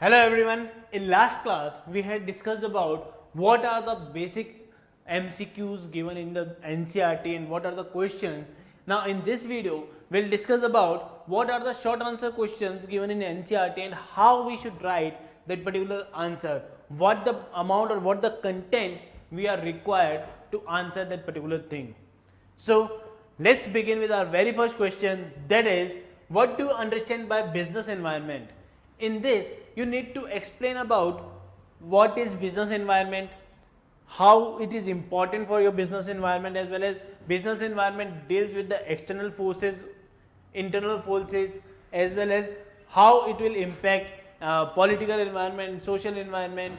Hello everyone. In last class we had discussed about what are the basic MCQs given in the NCERT and what are the questions. Now in this video we'll discuss about what are the short answer questions given in NCERT and how we should write that particular answer, what the amount or what the content we are required to answer that particular thing. So let's begin with our very first question, that is, what do you understand by business environment? In this you need to explain about what is business environment, how it is important for your business environment, as well as business environment deals with the external forces, internal forces, as well as how it will impact political environment, social environment.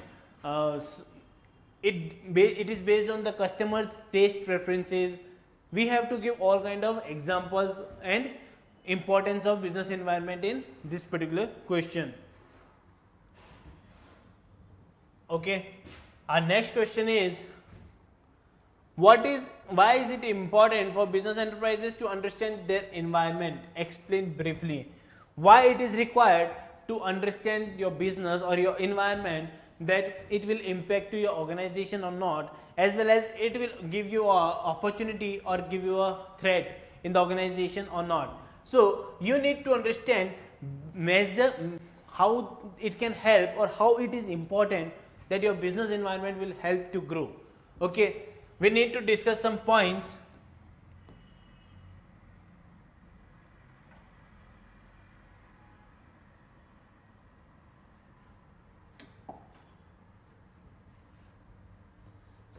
It is based on the customer's taste preferences. We have to give all kind of examples and importance of business environment in this particular question. Okay, our next question is, why is it important for business enterprises to understand their environment? Explain briefly why it is required to understand your business or your environment, that it will impact to your organization or not, as well as it will give you a opportunity or give you a threat in the organization or not. So you need to understand measure how it can help or how it is important that your business environment will help to grow. Okay, we need to discuss some points.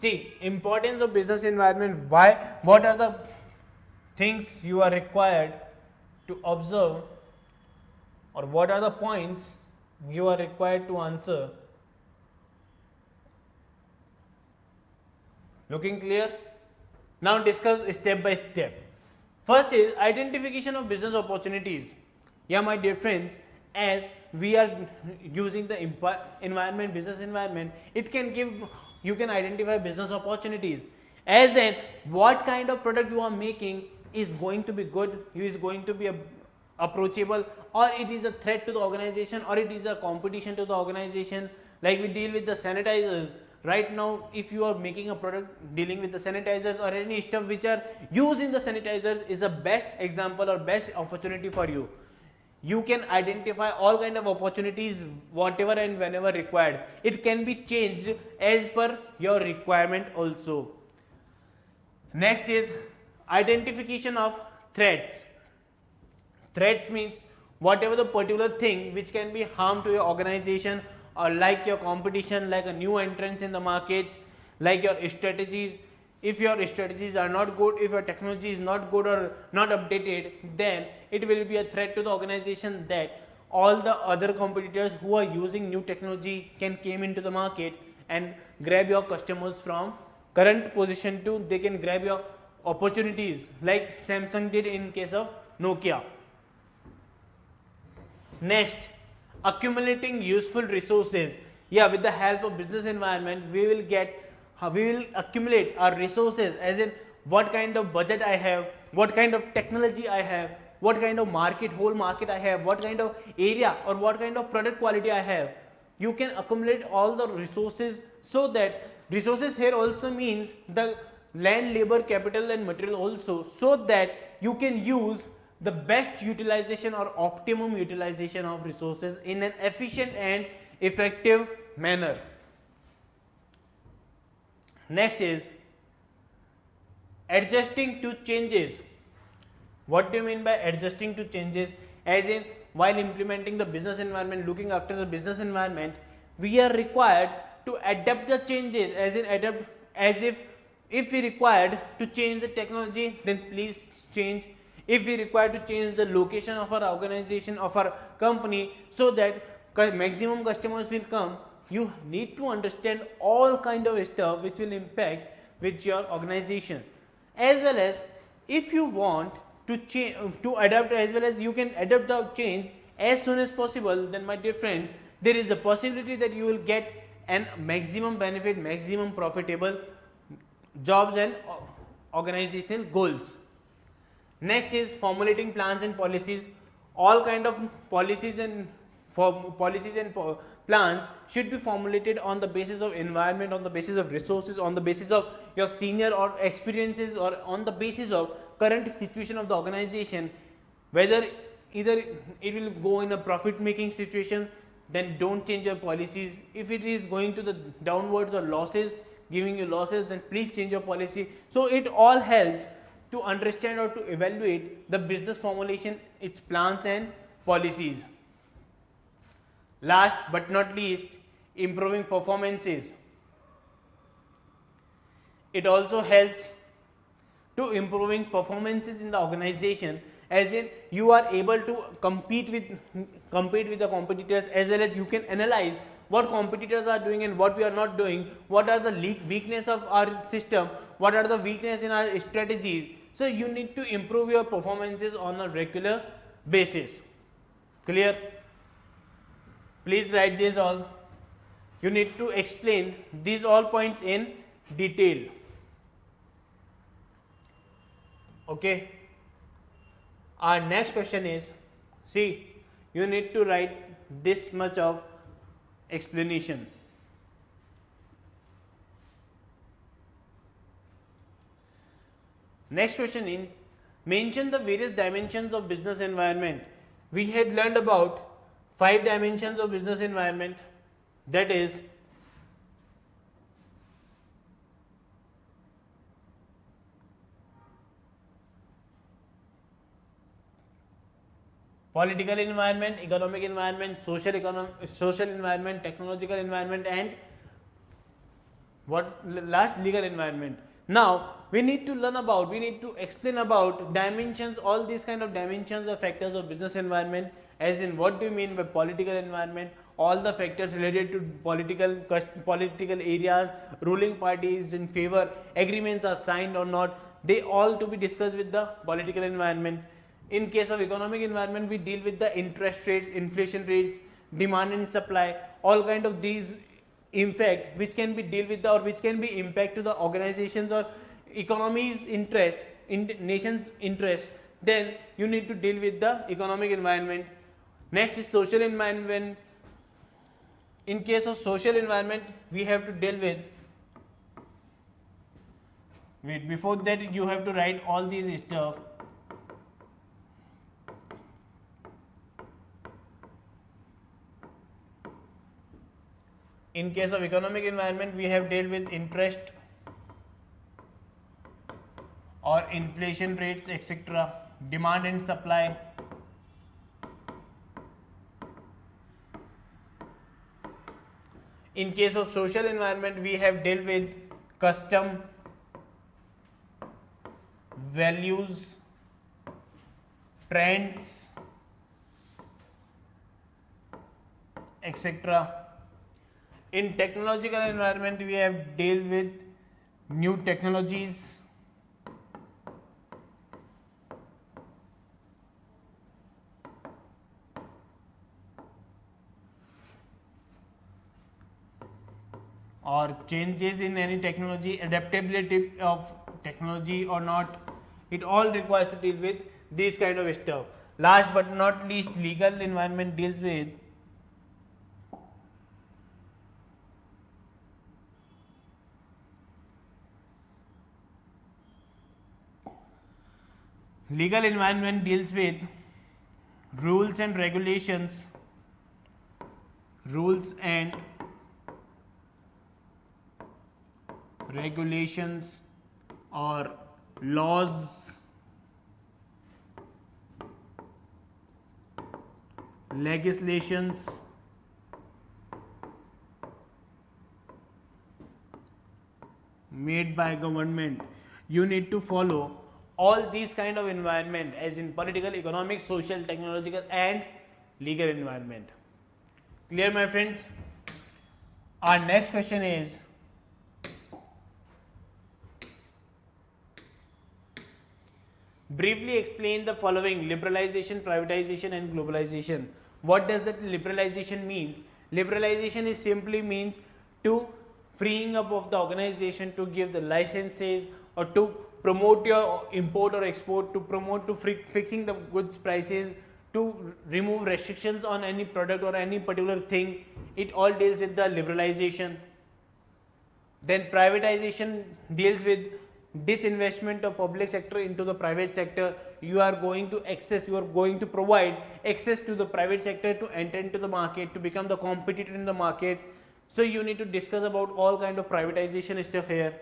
See, importance of business environment, why, what are the things you are required to observe, or what are the points you are required to answer. Looking clear? Now discuss step by step. First is identification of business opportunities. Yeah, my dear friends, as we are using the environment, business environment, it can give, you can identify business opportunities, as in what kind of product you are making is going to be good, is going to be approachable, or it is a threat to the organization, or it is a competition to the organization. Like we deal with the sanitizers. Right now, if you are making a product dealing with the sanitizers or any stuff which are used in the sanitizers, is a best example or best opportunity for you. You can identify all kind of opportunities whatever and whenever required. It can be changed as per your requirement also. Next is identification of threats. Threats means whatever the particular thing which can be harm to your organization, or like your competition, like a new entrance in the markets, like your strategies. If your strategies are not good, if your technology is not good or not updated, then it will be a threat to the organization, that all the other competitors who are using new technology can came into the market and grab your customers from current position to, they can grab your opportunities, like Samsung did in case of Nokia. Next, accumulating useful resources. Yeah, with the help of business environment, we will accumulate our resources, as in what kind of budget I have, what kind of technology I have, what kind of whole market I have, what kind of area or what kind of product quality I have. You can accumulate all the resources, so that resources here also means the land, labor, capital and material also, so that you can use the best utilization or optimum utilization of resources in an efficient and effective manner. Next is adjusting to changes. What do you mean by adjusting to changes? As in, while implementing the business environment, looking after the business environment, we are required to adapt the changes, as in adapt, as if we required to change the technology, then please change. If we require to change the location of our organization, of our company, so that maximum customers will come, you need to understand all kind of stuff which will impact with your organization. As well as if you want to change, to adapt, as well as you can adapt the change as soon as possible, then my dear friends, there is a possibility that you will get an maximum benefit, maximum profitable jobs and organizational goals. Next is formulating plans and policies. All kind of policies and plans should be formulated on the basis of environment, on the basis of resources, on the basis of your senior or experiences, or on the basis of current situation of the organization. Whether either it will go in a profit making situation, then don't change your policies. If it is going to the downwards or losses, giving you losses, then please change your policy. So it all helps to understand or to evaluate the business formulation, its plans and policies. Last but not least, improving performances. It also helps to improving performances in the organization, as in you are able to compete with the competitors, as well as you can analyze what competitors are doing and what we are not doing, what are the weakness of our system, what are the weakness in our strategies. So you need to improve your performances on a regular basis. Clear? Please write this all. You need to explain these all points in detail. Okay. Our next question is, see, you need to write this much of explanation. Next question is, mention the various dimensions of business environment. We had learned about 5 dimensions of business environment, that is political environment, economic environment, social environment, technological environment, and what last, legal environment. Now we need to learn about, we need to explain about dimensions, all these kind of dimensions or factors of business environment, as in what do you mean by political environment, all the factors related to political areas, ruling parties in favor, agreements are signed or not, they all to be discussed with the political environment. In case of economic environment, we deal with the interest rates, inflation rates, demand and supply, all kind of these impact which can be deal with the, or which can be impact to the organizations or economy's interest, in nation's interest. Then you need to deal with the economic environment. Next is social environment. In case of social environment, we have to deal with, wait, before that you have to write all these stuff. In case of economic environment, we have dealt with interest or inflation rates, etc., demand and supply, in case of social environment, we have dealt with custom, values, trends, etc. In technological environment, we have dealt with new technologies, or changes in any technology, adaptability of technology or not, it all requires to deal with this kind of stuff. Last but not least, legal environment deals with legal environment deals with rules and regulations, rules and regulations or laws, legislations, made by government. You need to follow all these kind of environment, as in political, economic, social, technological and legal environment. Clear, my friends? Our next question is, briefly explain the following: liberalization, privatization and globalization. What does that liberalization means? Liberalization is simply means to freeing up of the organization to give the licenses or to promote your import or export, to promote to fixing the goods prices, to remove restrictions on any product or any particular thing. It all deals with the liberalization. Then privatization deals with disinvestment of public sector into the private sector. You are going to provide access to the private sector to enter into the market, to become the competitor in the market. So you need to discuss about all kind of privatization stuff here.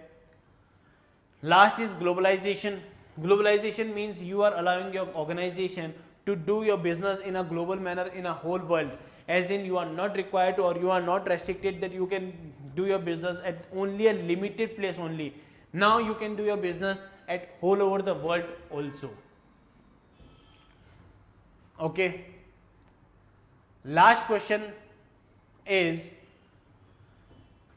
Last is globalization. Globalization means you are allowing your organization to do your business in a global manner in a whole world, as in you are not required to, or you are not restricted that you can do your business at only a limited place only. Now you can do your business at whole over the world also. Okay. Last question is,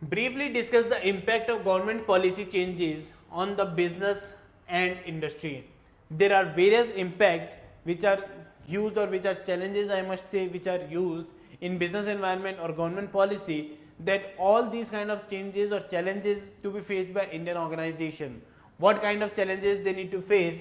briefly discuss the impact of government policy changes on the business and industry. There are various impacts which are used, or which are challenges I must say, which are used in business environment or government policy, that all these kind of changes or challenges to be faced by Indian organization. What kind of challenges they need to face?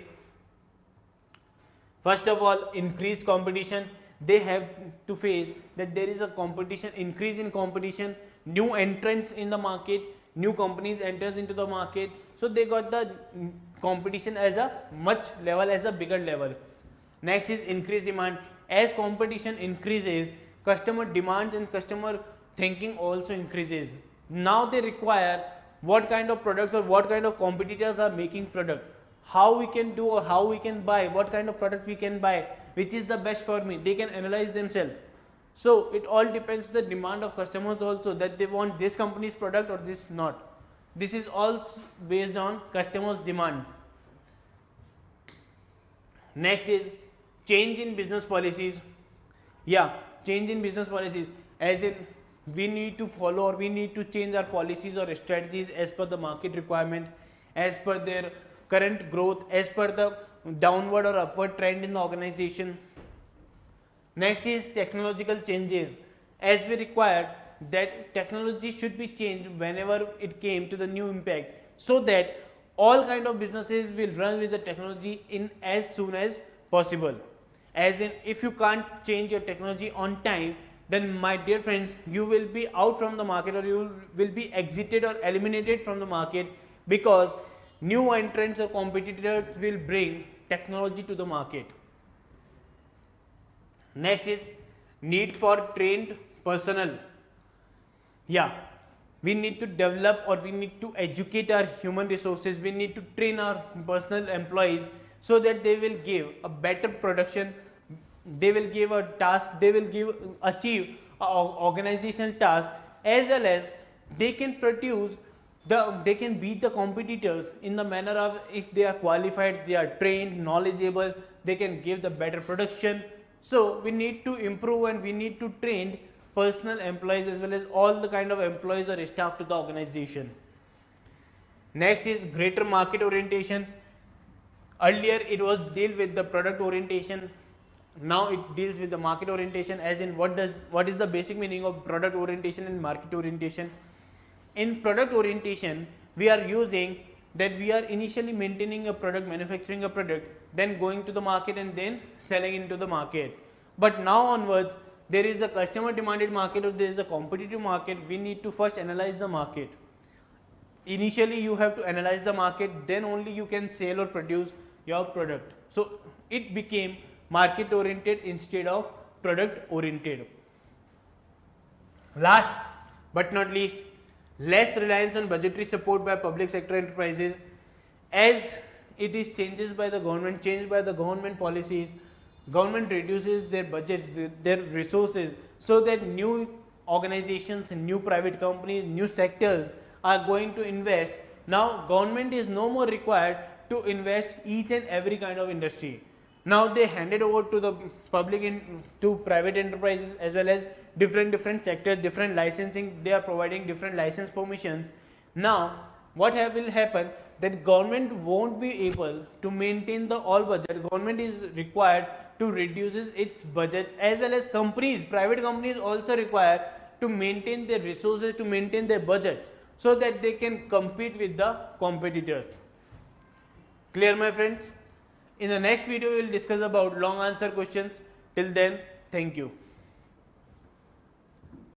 First of all, increased competition. They have to face that there is a competition, increase in competition, new entrants in the market, new companies enters into the market. So they got the competition as a much level, as a bigger level. Next is increased demand. As competition increases, customer demands and customer thinking also increases. Now they require what kind of products or what kind of competitors are making product, how we can do or how we can buy, what kind of product we can buy, which is the best for me. They can analyze themselves. So it all depends the demand of customers also, that they want this company's product or this not. This is all based on customers' demand. Next is change in business policies. Yeah, change in business policies, as in we need to follow or we need to change our policies or strategies as per the market requirement, as per their current growth, as per the downward or upward trend in the organization. Next is technological changes, as we required that technology should be changed whenever it came to the new impact, so that all kind of businesses will run with the technology in as soon as possible. As in, if you can't change your technology on time, then my dear friends, you will be out from the market, or you will be exited or eliminated from the market, because new entrants or competitors will bring technology to the market. Next is need for trained personnel. Yeah, we need to develop or we need to educate our human resources. We need to train our personal employees so that they will give a better production. They will give a task, they will achieve a organizational task, as well as they can produce they can beat the competitors in the manner of, if they are qualified, they are trained, knowledgeable, they can give the better production. So we need to improve and we need to train personal employees as well as all the kind of employees or staff to the organization. Next is greater market orientation. Earlier it was deal with the product orientation. Now it deals with the market orientation, as in what is the basic meaning of product orientation and market orientation. In product orientation, we are using that we are initially maintaining a product, manufacturing a product, then going to the market and then selling into the market. But now onwards, there is a customer demanded market or there is a competitive market. We need to first analyze the market. Initially you have to analyze the market, then only you can sell or produce your product. So it became market oriented instead of product oriented. Last but not least, less reliance on budgetary support by public sector enterprises. As it is changes by the government, changed by the government policies, government reduces their budgets, their resources, so that new organizations, new private companies, new sectors are going to invest. Now government is no more required to invest each and every kind of industry. Now they handed over to the public to private enterprises, as well as different sectors, different licensing. They are providing different license permissions. Now what will happen, that government won't be able to maintain the all budget. Government is required to reduce its budgets, as well as companies, private companies also require to maintain their resources, to maintain their budgets, so that they can compete with the competitors. Clear, my friends? In the next video we will discuss about long answer questions. Till then, thank you.